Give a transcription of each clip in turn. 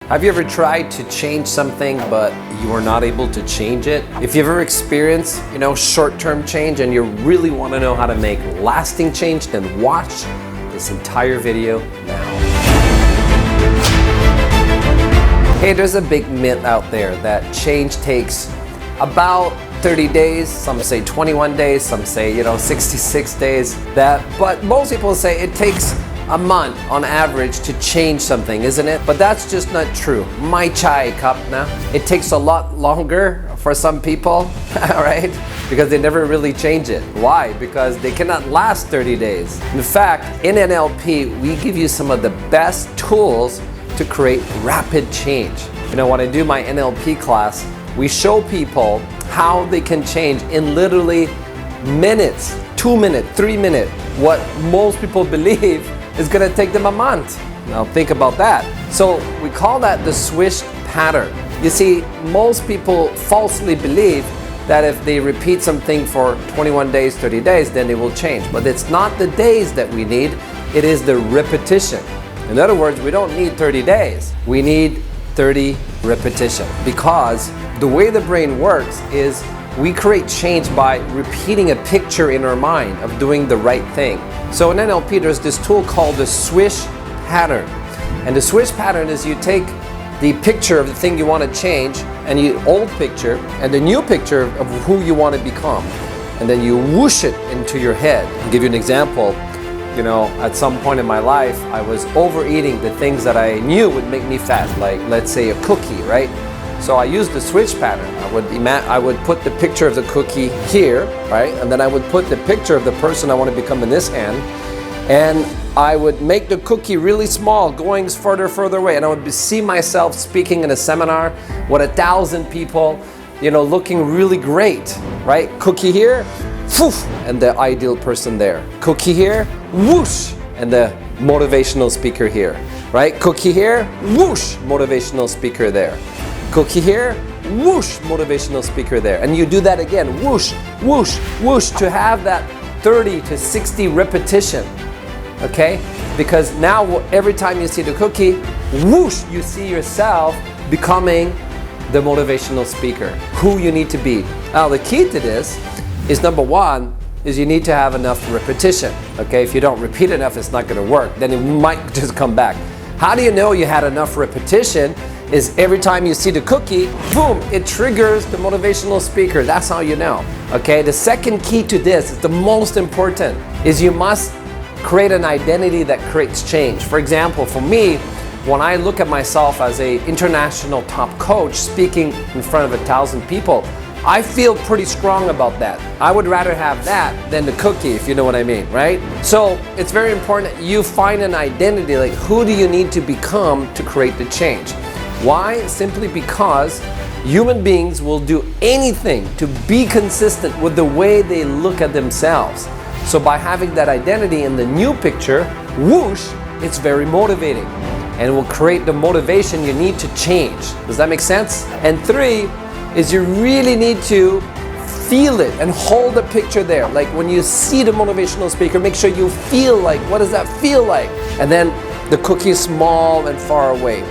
Have you ever tried to change something but you are not able to change it? If you've ever experienced, short-term change and you really want to know how to make lasting change, then watch this entire video now. Hey, there's a big myth out there that change takes about 30 days, some say 21 days, some say 66 days. But most people say it takes a month on average to change something, isn't it? But that's just not true. My chai cup now, it takes a lot longer for some people, right? Because they never really change it. Why? Because they cannot last 30 days. In fact, in NLP, we give you some of the best tools to create rapid change. When I do my NLP class, we show people how they can change in literally minutes, 2 minutes, 3 minutes, what most people believe is going to take them a month. Now think about that. So we call that the swish pattern. You see, most people falsely believe that if they repeat something for 21 days, 30 days, then it will change. But it's not the days that we need, it is the repetition. In other words, we don't need 30 days. We need 30 repetition, because the way the brain works is we create change by repeating a picture in our mind of doing the right thing. So in NLP, there's this tool called the swish pattern. And the swish pattern is you take the picture of the thing you want to change, and the old picture and the new picture of who you want to become, and then you whoosh it into your head. I'll give you an example. At some point in my life, I was overeating the things that I knew would make me fat, like let's say a cookie, right? So I used the switch pattern. I would put the picture of the cookie here, right? And then I would put the picture of the person I want to become in this hand. And I would make the cookie really small, going further away. And I would see myself speaking in a seminar with 1,000 people, looking really great, right? Cookie here, poof, and the ideal person there. Cookie here, whoosh, and the motivational speaker here, right? Cookie here, whoosh, motivational speaker there. Cookie here, whoosh, motivational speaker there. And you do that again, whoosh, whoosh, whoosh, to have that 30 to 60 repetition, okay? Because now every time you see the cookie, whoosh, you see yourself becoming the motivational speaker, who you need to be. Now the key to this is, number one, is you need to have enough repetition, okay? If you don't repeat enough, it's not gonna work. Then it might just come back. How do you know you had enough repetition? Is every time you see the cookie, boom, it triggers the motivational speaker. That's how you know, okay? The second key to this is the most important, is you must create an identity that creates change. For example, for me, when I look at myself as an international top coach speaking in front of 1,000 people, I feel pretty strong about that. I would rather have that than the cookie, if you know what I mean, right? So it's very important that you find an identity, like who do you need to become to create the change? Why? Simply because human beings will do anything to be consistent with the way they look at themselves. So by having that identity in the new picture, whoosh, it's very motivating and will create the motivation you need to change. Does that make sense? And 3 is you really need to feel it and hold the picture there. Like when you see the motivational speaker, make sure you feel like, what does that feel like? And then the cookie is small and far away.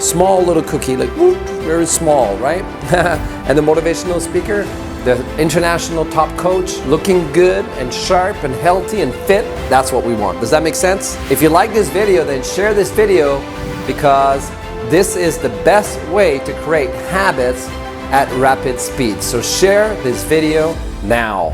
Small little cookie, like whoop, very small, right? And the motivational speaker, the international top coach, looking good and sharp and healthy and fit. That's what we want. Does that make sense? If you like this video, then share this video, because this is the best way to create habits at rapid speed. So share this video now.